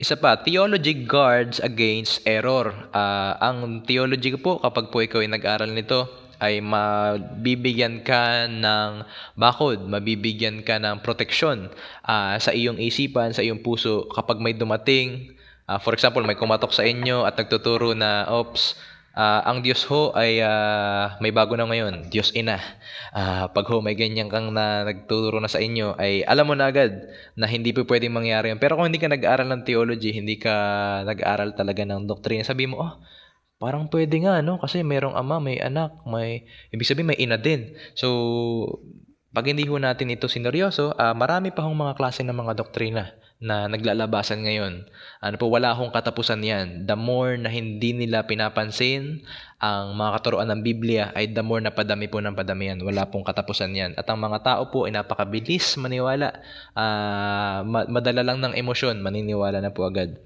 Isa pa, theology guards against error. Ang theology po, kapag po ikaw ay nag-aral nito, ay mabibigyan ka ng bakod, mabibigyan ka ng proteksyon sa iyong isipan, sa iyong puso kapag may dumating. For example, may kumatok sa inyo at nagtuturo na, oops, ang Diyos ho ay may bago na ngayon, Diyos Ina. Pag ho may ganyan kang nagtuturo na sa inyo, ay alam mo na agad na hindi po pwedeng mangyari yun. Pero kung hindi ka nag-aaral ng theology, hindi ka nag-aaral talaga ng doktrina, sabi mo, parang pwede nga, no? Kasi mayroong ama, may anak, ibig sabihin may ina din. So, pag hindi ho natin ito sineryoso, marami pa hong mga klase ng mga doktrina na naglalabasan ngayon. Wala hong katapusan yan. The more na hindi nila pinapansin ang mga katuruan ng Biblia, ay the more na padami po ng padami yan. Wala pong katapusan yan. At ang mga tao po ay napakabilis maniwala. Madala lang ng emosyon, maniniwala na po agad.